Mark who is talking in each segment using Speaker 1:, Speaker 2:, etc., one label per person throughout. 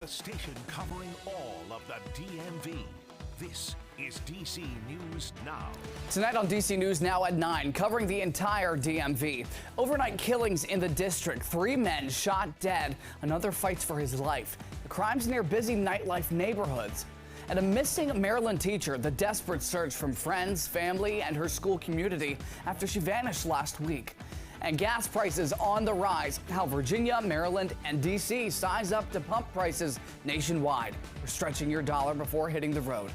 Speaker 1: The station covering all of the DMV. This is DC News Now.
Speaker 2: Tonight on DC News Now at 9, covering the entire DMV. Overnight killings in the district. 3 men shot dead. Another fights for his life. The crimes near busy nightlife neighborhoods. And a missing Maryland teacher. The desperate search from friends, family, and her school community after she vanished last week. And gas prices on the rise. How Virginia, Maryland, and D.C. size up to pump prices nationwide. We're stretching your dollar before hitting the road.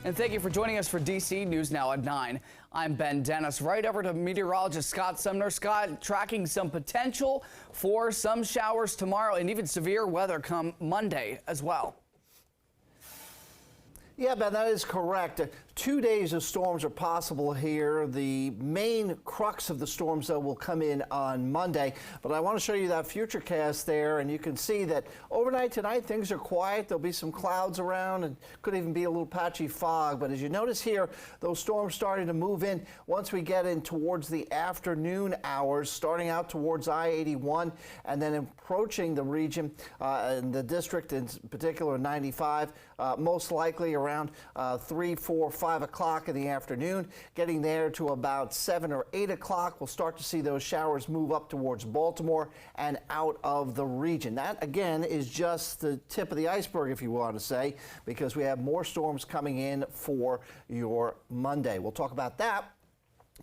Speaker 2: And thank you for joining us for D.C. News Now at 9. I'm Ben Dennis. Right over to meteorologist Scott Sumner. Scott, tracking some potential for some showers tomorrow and even severe weather come Monday as well.
Speaker 3: Yeah, Ben, that is correct. 2 days of storms are possible here. The main crux of the storms, though, will come in on Monday. But I want to show you that future cast there, and you can see that overnight tonight things are quiet. There'll be some clouds around and could even be a little patchy fog. But as you notice here, those storms starting to move in once we get in towards the afternoon hours, starting out towards I-81 and then approaching the region in the district, in particular 95, most likely around 3, 4, 5 o'clock in the afternoon. Getting there to about 7 or 8 o'clock, we'll start to see those showers move up towards Baltimore and out of the region. That, again, is just the tip of the iceberg, if you want to say, because we have more storms coming in for your Monday. We'll talk about that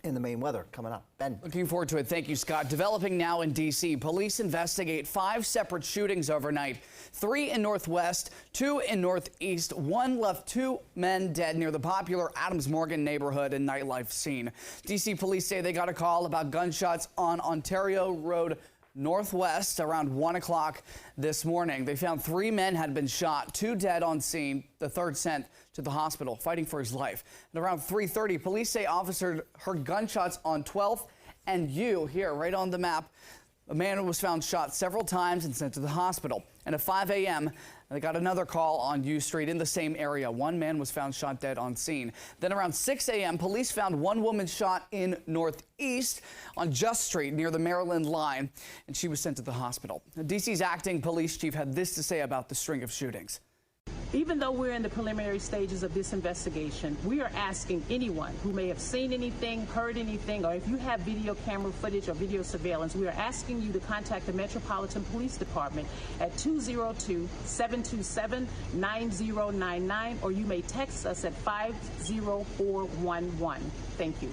Speaker 3: in the main weather coming up. Ben.
Speaker 2: Looking forward to it. Thank you, Scott. Developing now in D.C. Police investigate 5 separate shootings overnight. 3 in Northwest, 2 in Northeast. 1 left 2 men dead near the popular Adams Morgan neighborhood and nightlife scene. D.C. police say they got a call about gunshots on Ontario Road Northwest around 1 o'clock this morning. They found 3 men had been shot, 2 dead on scene. The third sent to the hospital, fighting for his life. And around 3:30, police say officers heard gunshots on 12th and U here, right on the map. A man was found shot several times and sent to the hospital. And at 5 a.m., they got another call on U Street in the same area. 1 man was found shot dead on scene. Then around 6 a.m., police found 1 woman shot in Northeast on Just Street near the Maryland line, and she was sent to the hospital. D.C.'s acting police chief had this to say about the string of shootings.
Speaker 4: Even though we're in the preliminary stages of this investigation, we are asking anyone who may have seen anything, heard anything, or if you have video camera footage or video surveillance, we are asking you to contact the Metropolitan Police Department at 202-727-9099, or you may text us at 50411. Thank you.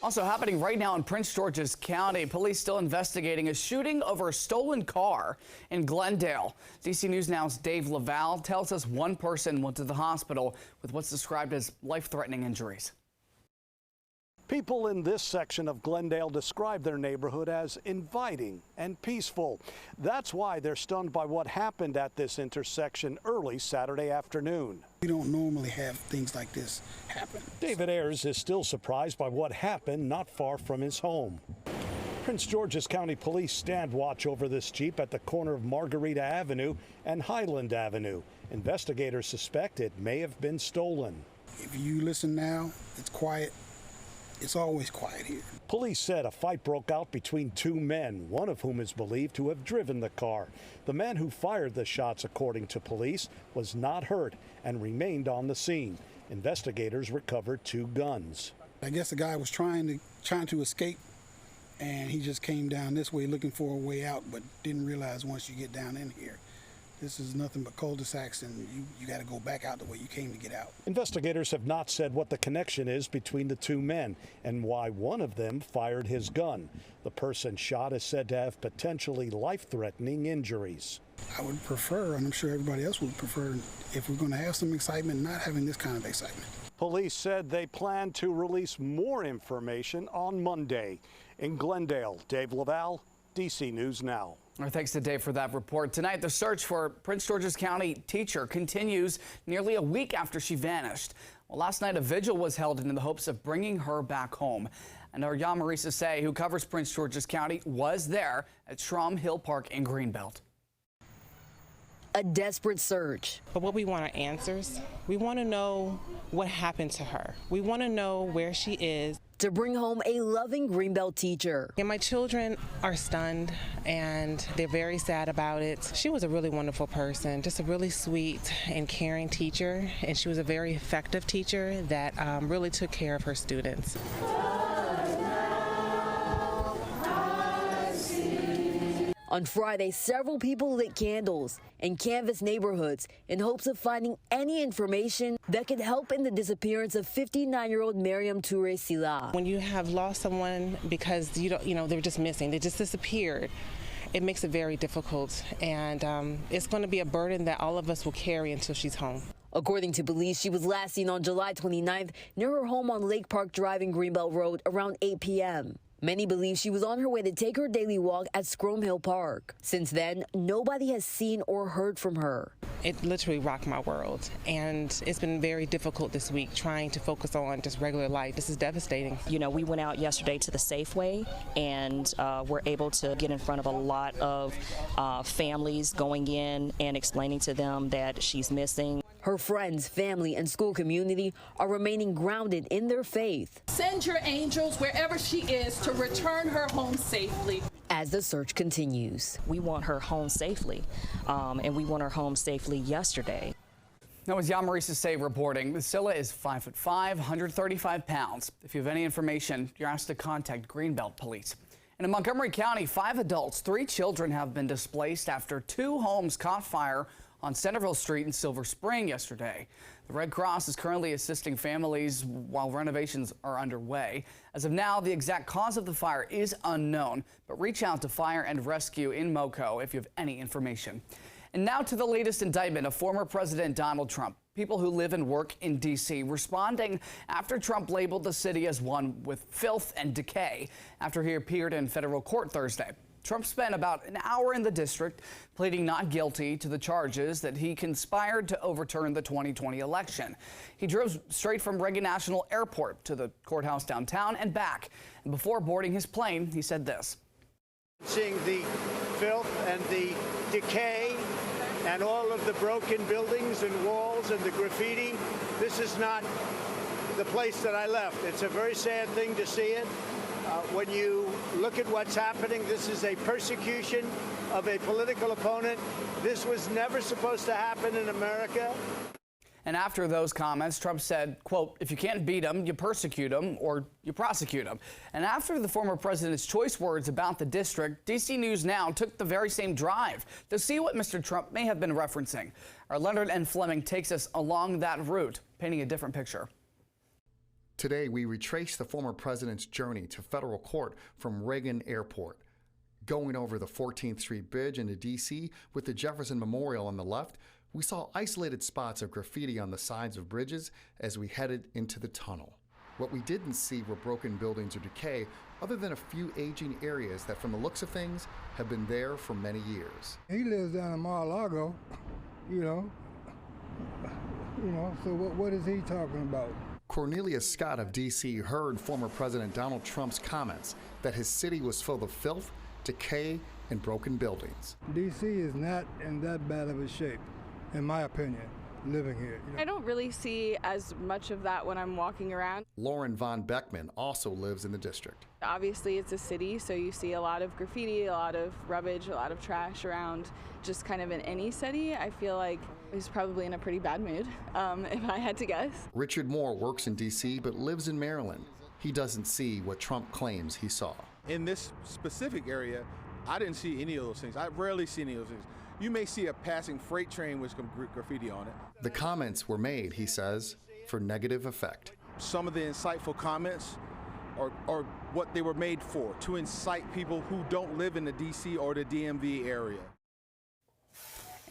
Speaker 2: Also happening right now in Prince George's County, police still investigating a shooting over a stolen car in Glendale. DC News Now's Dave Laval tells us 1 person went to the hospital with what's described as life-threatening injuries.
Speaker 5: People in this section of Glendale describe their neighborhood as inviting and peaceful. That's why they're stunned by what happened at this intersection early Saturday afternoon.
Speaker 6: We don't normally have things like this happen.
Speaker 5: David Ayers is still surprised by what happened not far from his home. Prince George's County Police stand watch over this Jeep at the corner of Margarita Avenue and Highland Avenue. Investigators suspect it may have been stolen.
Speaker 6: If you listen now, it's quiet. It's always quiet here.
Speaker 5: Police said a fight broke out between 2 men, one of whom is believed to have driven the car. The man who fired the shots, according to police, was not hurt and remained on the scene. Investigators recovered 2 guns.
Speaker 6: I guess the guy was trying to escape, and he just came down this way looking for a way out, but didn't realize once you get down in here, this is nothing but cul-de-sacs, and you got to go back out the way you came to get out.
Speaker 5: Investigators have not said what the connection is between the 2 men and why one of them fired his gun. The person shot is said to have potentially life-threatening injuries.
Speaker 6: I would prefer, and I'm sure everybody else would prefer, if we're going to have some excitement, not having this kind of excitement.
Speaker 5: Police said they plan to release more information on Monday. In Glendale, Dave Laval, DC News Now.
Speaker 2: Our thanks to Dave for that report. Tonight, the search for Prince George's County teacher continues nearly a week after she vanished. Well, last night, a vigil was held in the hopes of bringing her back home. And our Marisa Say, who covers Prince George's County, was there at Schramm Hill Park in Greenbelt.
Speaker 7: A desperate search.
Speaker 8: But what we want are answers. We want to know what happened to her. We want to know where she is.
Speaker 7: to bring home a loving Greenbelt teacher.
Speaker 8: And my children are stunned and they're very sad about it. She was a really wonderful person, just a really sweet and caring teacher, and she was a very effective teacher that really took care of her students.
Speaker 7: On Friday, several people lit candles and canvassed neighborhoods in hopes of finding any information that could help in the disappearance of 59-year-old Mariam Toure Sila.
Speaker 8: When you have lost someone because they're just missing, they just disappeared, it makes it very difficult, and it's going to be a burden that all of us will carry until she's home.
Speaker 7: According to police, she was last seen on July 29th near her home on Lake Park Drive in Greenbelt Road around 8 p.m. Many believe she was on her way to take her daily walk at Scrome Hill Park. Since then, nobody has seen or heard from her.
Speaker 8: It literally rocked my world, and it's been very difficult this week trying to focus on just regular life. This is devastating.
Speaker 9: You know, we went out yesterday to the Safeway and were able to get in front of a lot of families going in and explaining to them that she's missing.
Speaker 7: Her friends, family, and school community are remaining grounded in their faith.
Speaker 10: Send your angels wherever she is to return her home safely.
Speaker 7: As the search continues.
Speaker 9: We want her home safely, and we want her home safely yesterday.
Speaker 2: That was Yamarisa Say reporting. Scylla is 5'5", 135 pounds. If you have any information, you're asked to contact Greenbelt Police. And in Montgomery County, 5 adults, 3 children have been displaced after 2 homes caught fire on Centerville Street in Silver Spring yesterday. The Red Cross is currently assisting families while renovations are underway. As of now, the exact cause of the fire is unknown, but reach out to Fire and Rescue in Moco if you have any information. And now to the latest indictment of former President Donald Trump. People who live and work in D.C. responding after Trump labeled the city as one with filth and decay after he appeared in federal court Thursday. Trump spent about an hour in the district pleading not guilty to the charges that he conspired to overturn the 2020 election. He drove straight from Reagan National Airport to the courthouse downtown and back. And before boarding his plane, he said this.
Speaker 11: Seeing the filth and the decay and all of the broken buildings and walls and the graffiti, this is not the place that I left. It's a very sad thing to see it. When you look at what's happening, this is a persecution of a political opponent. This was never supposed to happen in America.
Speaker 2: And after those comments, Trump said, quote, if you can't beat them, you persecute them or you prosecute them. And after the former president's choice words about the district, DC News Now took the very same drive to see what Mr. Trump may have been referencing. Our Leonard N. Fleming takes us along that route, painting a different picture.
Speaker 12: Today, we retrace the former president's journey to federal court from Reagan Airport. Going over the 14th Street Bridge into D.C. with the Jefferson Memorial on the left, we saw isolated spots of graffiti on the sides of bridges as we headed into the tunnel. What we didn't see were broken buildings or decay, other than a few aging areas that, from the looks of things, have been there for many years.
Speaker 13: He lives down in Mar-a-Lago, so what is he talking about?
Speaker 12: Cornelius Scott of D.C. heard former President Donald Trump's comments that his city was full of filth, decay, and broken buildings.
Speaker 13: D.C. is not in that bad of a shape, in my opinion, living here.
Speaker 14: I don't really see as much of that when I'm walking around.
Speaker 12: Lauren Von Beckman also lives in the district.
Speaker 14: Obviously, it's a city, so you see a lot of graffiti, a lot of rubbish, a lot of trash around. Just kind of in any city, I feel like he's probably in a pretty bad mood, if I had to guess.
Speaker 12: Richard Moore works in D.C. but lives in Maryland. He doesn't see what Trump claims he saw.
Speaker 15: In this specific area, I didn't see any of those things. I rarely see any of those things. You may see a passing freight train with some graffiti on it.
Speaker 12: The comments were made, he says, for negative effect.
Speaker 15: Some of the insightful comments are what they were made for, to incite people who don't live in the D.C. or the DMV area.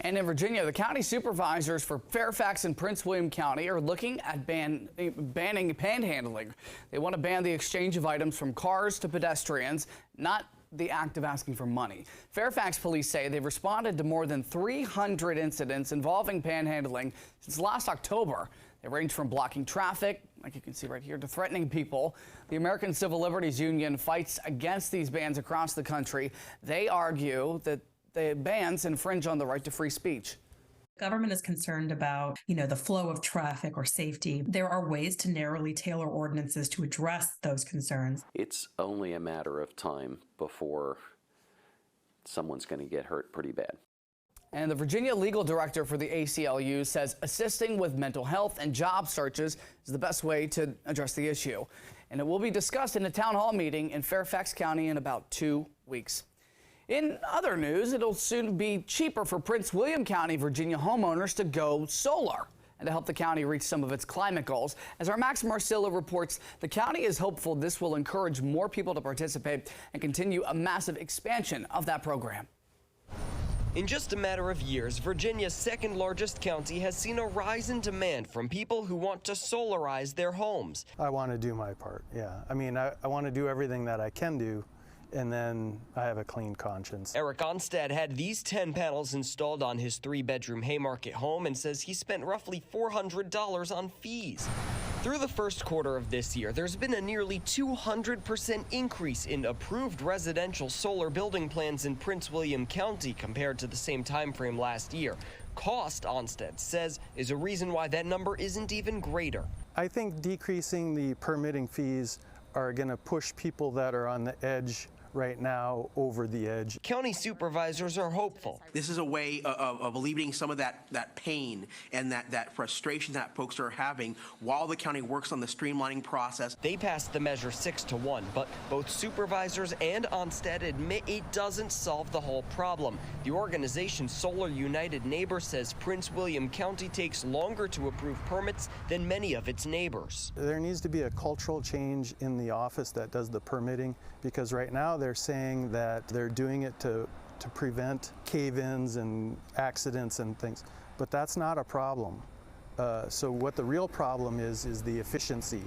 Speaker 2: And in Virginia, the county supervisors for Fairfax and Prince William County are looking at banning panhandling. They want to ban the exchange of items from cars to pedestrians, not the act of asking for money. Fairfax police say they've responded to more than 300 incidents involving panhandling since last October. They range from blocking traffic, like you can see right here, to threatening people. The American Civil Liberties Union fights against these bans across the country. They argue that the bans infringe on the right to free speech.
Speaker 16: Government is concerned about, the flow of traffic or safety. There are ways to narrowly tailor ordinances to address those concerns.
Speaker 17: It's only a matter of time before someone's going to get hurt pretty bad.
Speaker 2: And the Virginia legal director for the ACLU says assisting with mental health and job searches is the best way to address the issue. And it will be discussed in a town hall meeting in Fairfax County in about 2 weeks. In other news, it'll soon be cheaper for Prince William County, Virginia homeowners to go solar and to help the county reach some of its climate goals. As our Max Marcillo reports, the county is hopeful this will encourage more people to participate and continue a massive expansion of that program.
Speaker 18: In just a matter of years, Virginia's second largest county has seen a rise in demand from people who want to solarize their homes.
Speaker 19: I want to do my part, yeah. I mean, I want to do everything that I can do, and then I have a clean conscience.
Speaker 18: Eric Onstad had these 10 panels installed on his 3-bedroom Haymarket home and says he spent roughly $400 on fees. Through the first quarter of this year, there's been a nearly 200% increase in approved residential solar building plans in Prince William County compared to the same time frame last year. Cost, Onstad says, is a reason why that number isn't even greater.
Speaker 19: I think decreasing the permitting fees are going to push people that are on the edge right now over the edge.
Speaker 18: County supervisors are hopeful.
Speaker 20: This is a way of alleviating some of that pain and that frustration that folks are having while the county works on the streamlining process.
Speaker 18: They passed the measure 6-1, but both supervisors and Onstad admit it doesn't solve the whole problem. The organization Solar United Neighbors says Prince William County takes longer to approve permits than many of its neighbors.
Speaker 19: There needs to be a cultural change in the office that does the permitting, because right now they're saying that they're doing it to prevent cave-ins and accidents and things, but that's not a problem. So what the real problem is the efficiency.